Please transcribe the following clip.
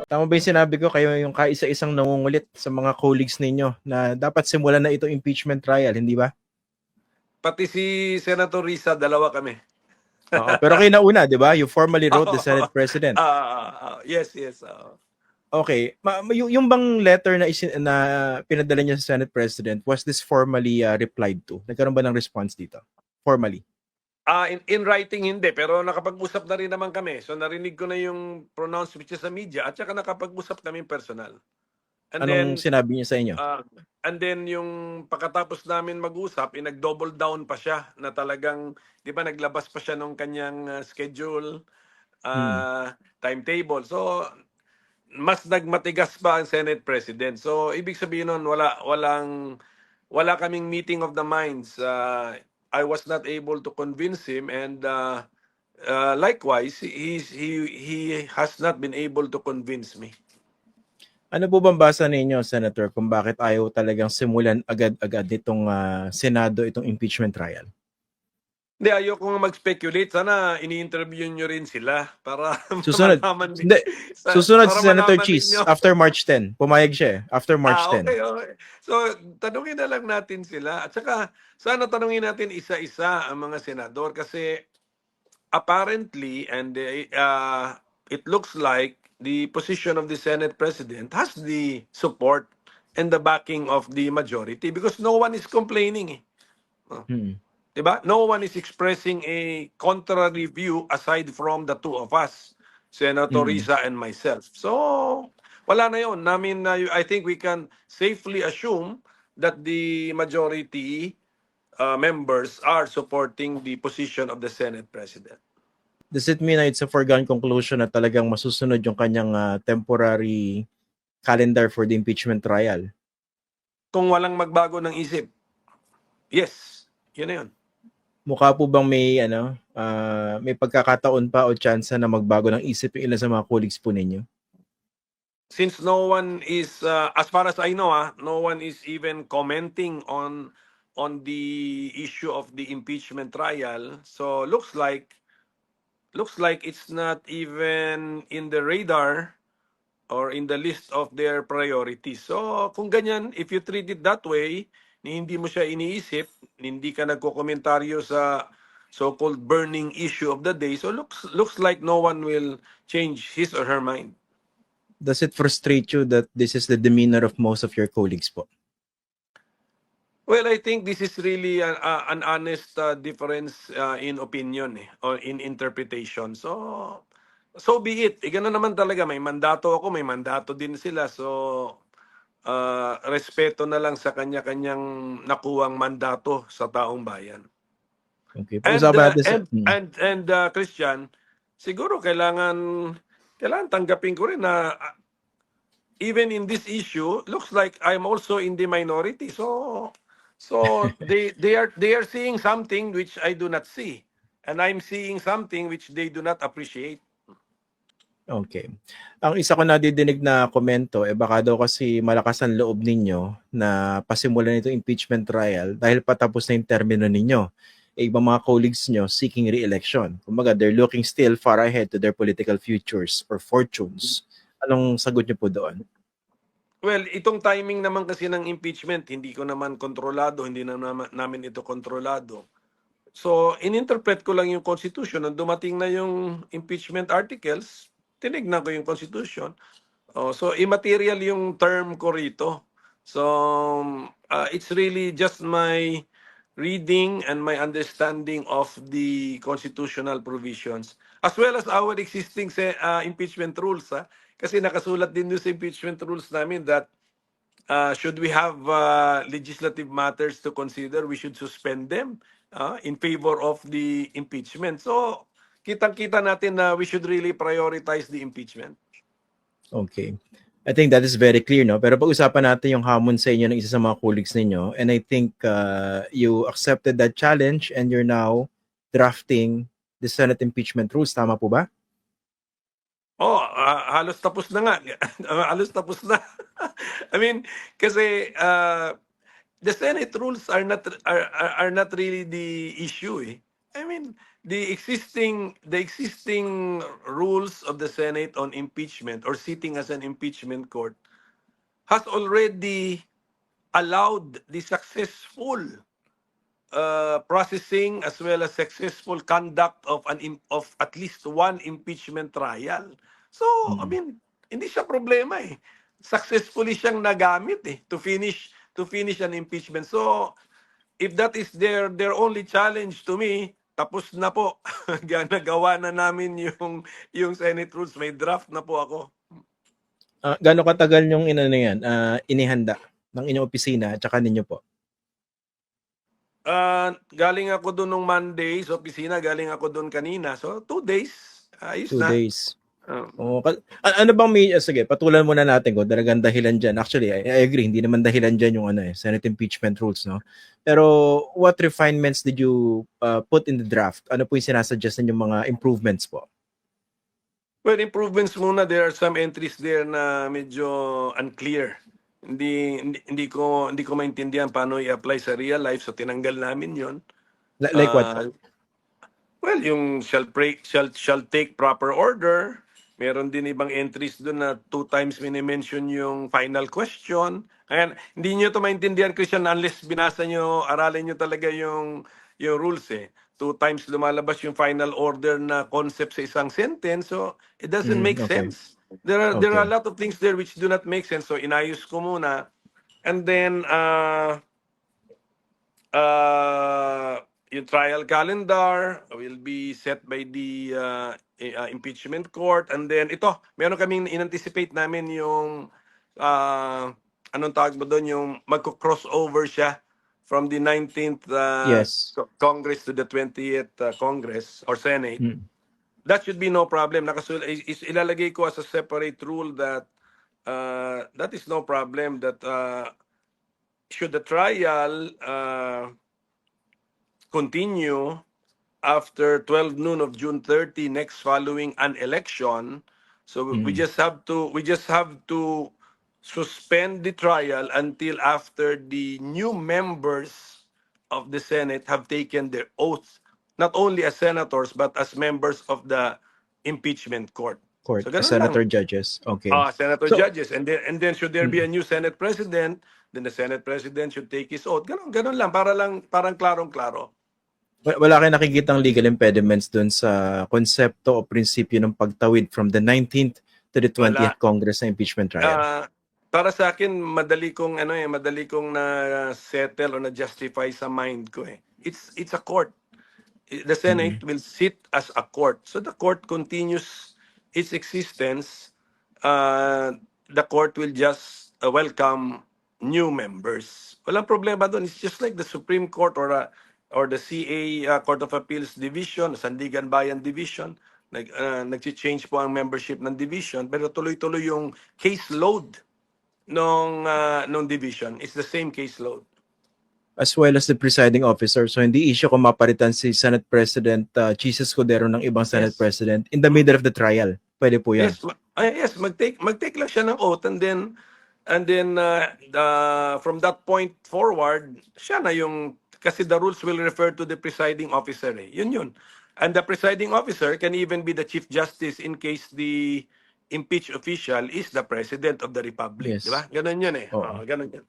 Tama ba yung sinabi ko, kayo yung kaisa-isang nangungulit sa mga colleagues ninyo na dapat simulan na itong impeachment trial, hindi ba? Pati si Senator Risa, dalawa kami. Oo, pero kayo nauna, di ba? You formally wrote the Senate President. Yes, yes. Okay. Yung bang letter na pinadala niya sa Senate President, was this formally replied to? Nagkaroon ba ng response dito? Formally? In writing hindi, pero nakapag-usap na rin naman kami. So narinig ko na yung pronouncement niya sa media at saka nakapag-usap kami personal. And Anong then, sinabi niya sa inyo? yung pagkatapos namin mag-usap, nag-double down pa siya na talagang, di ba, naglabas pa siya ng kanyang schedule, timetable. So, mas nagmatigas pa ang Senate President. So, ibig sabihin nun, wala kaming meeting of the minds. I was not able to convince him, and likewise, he has not been able to convince me. Ano po bang basa ninyo, Senator, kung bakit ayaw talagang simulan agad-agad itong Senado, itong impeachment trial? Hindi, ayoko nga mag-speculate. Sana ini-interview nyo rin sila para Susunod. malaman Hindi. Susunod para si Senator malaman Cheese ninyo. after March 10. Pumayag siya after March 10. Okay. So, tanungin na lang natin sila. At saka, sana tanungin natin isa-isa ang mga senador kasi apparently, and it looks like the position of the Senate President has the support and the backing of the majority because no one is complaining. Diba? No one is expressing a contrary view aside from the two of us, Senator Risa and myself. So, wala na yun. I think we can safely assume that the majority members are supporting the position of the Senate President. Does it mean na it's a foregone conclusion na talagang masusunod yung kanyang temporary calendar for the impeachment trial? Kung walang magbago ng isip, yes, yun na yun. Mukha po bang may pagkakataon pa o chance na magbago ng isip yung ilan sa mga colleagues po ninyo? Since no one is, as far as I know, no one is even commenting on the issue of the impeachment trial. So looks like it's not even in the radar or in the list of their priorities. So kung ganyan, if you treat it that way, hindi mo siya iniisip, hindi ka nagko-komentaryo sa so-called burning issue of the day, so looks like no one will change his or her mind. Does it frustrate you that this is the demeanor of most of your colleagues po? Well, I think this is really an honest difference in opinion or in interpretation. So be it. Ganun naman talaga. May mandato ako, may mandato din sila. So, respeto na lang sa kanya-kanyang nakuwang mandato sa taong bayan. Okay. Pag-usapan natin Christian, siguro kailangan tanggapin ko rin na even in this issue, looks like I'm also in the minority. So they are seeing something which I do not see, and I'm seeing something which they do not appreciate. Okay. Ang isa ko nadidinig na komento, baka daw kasi malakas ang loob ninyo na pasimulan itong impeachment trial dahil patapos na yung termino ninyo. Ibang mga colleagues nyo seeking re-election. Kumbaga, they're looking still far ahead to their political futures or fortunes. Anong sagot nyo po doon? Well, itong timing naman kasi ng impeachment, hindi ko naman kontrolado, hindi na namin ito kontrolado. So, ininterpret ko lang yung Constitution. Nung dumating na yung impeachment articles, tinignan ko yung Constitution. So, immaterial yung term ko rito. So, it's really just my reading and my understanding of the constitutional provisions as well as our existing impeachment rules. Kasi nakasulat din doon sa impeachment rules namin that should we have legislative matters to consider, we should suspend them in favor of the impeachment. So, kitang-kita natin na we should really prioritize the impeachment. Okay. I think that is very clear, no? Pero pag-usapan natin yung hamon sa inyo ng isa sa mga colleagues ninyo. And I think you accepted that challenge and you're now drafting the Senate impeachment rules. Tama po ba? Halos tapos na nga. Halos tapos na. I mean, kasi the Senate rules are not really the issue. I mean, the existing rules of the Senate on impeachment or sitting as an impeachment court has already allowed the successful processing as well as successful conduct of at least one impeachment trial. So, I Mm. mean, hindi siya problema eh. Successfully siyang nagamit eh to finish an impeachment. So, if that is their only challenge to me, tapos na po. Nagawa na namin yung Senate rules. May draft na po ako. Gaano katagal yung inihanda ng inyong opisina at saka ninyo po? Galing ako doon nung Monday sa opisina, galing ako doon kanina. So, 2 days. Ayos 2 na. days. Ano bang sige, patulan muna natin kung talagang dahilan dyan. Actually, I agree, hindi naman dahilan dyan yung Senate impeachment rules, no? Pero what refinements did you put in the draft? Ano po yung sinasuggest ninyong mga improvements po? Well, improvements muna. There are some entries there na medyo unclear. Hindi ko maintindihan paano i-apply sa real life, so tinanggal namin 'yon. Like what po? Well, yung shall take proper order. Meron din ibang entries doon na 2 times mini-mention yung final question. Ayan, hindi niyo to maintindihan, Christian, unless binasa niyo, aralin niyo talaga yung rules eh. 2 times lumalabas yung final order na concept sa isang sentence, so it doesn't make Okay. sense. There are Okay. a lot of things there which do not make sense, so inayos ko muna. And then yung trial calendar will be set by the impeachment court. And then ito, meron kaming in-anticipate namin yung anong tawag mo doon, yung magko-crossover siya from the 19th Yes. Congress to the 20th Congress or Senate. That should be no problem. Ilalagay ko as a separate rule that that is no problem, that should the trial continue after 12 noon of June 30 next following an election, so we just have to suspend the trial until after the new members of the Senate have taken their oath, not only as senators but as members of the impeachment court. So, ganun Senator lang. Judges. Okay. Senator So- judges, and then should there be a new Senate President, then the Senate President should take his oath. Ganun lang, parang klarong-klaro. Wala kayong nakikitang legal impediments dun sa konsepto o prinsipyo ng pagtawid from the 19th to the 20th Congress na impeachment trial? Para sa akin, madali kong na settle o na justify sa mind ko eh. It's a court. The Senate will sit as a court. So the court continues its existence. The court will just welcome new members. Walang problema doon. It's just like the Supreme Court or the CA Court of Appeals Division, Sandigan Bayan Division. Nag-change po ang membership ng division, pero tuloy-tuloy yung caseload nung division. It's the same caseload. As well as the presiding officer. So hindi issue kung mapalitan si Senate President Chis Escudero ng ibang Senate President in the middle of the trial. Pwede po yan. Yes, mag-take lang siya ng oath, and then from that point forward, siya na yung, kasi the rules will refer to the presiding officer eh. Yun. And the presiding officer can even be the Chief Justice in case the impeached official is the President of the Republic. Yes. Diba? Ganun yun eh. Oo. Ganun yun.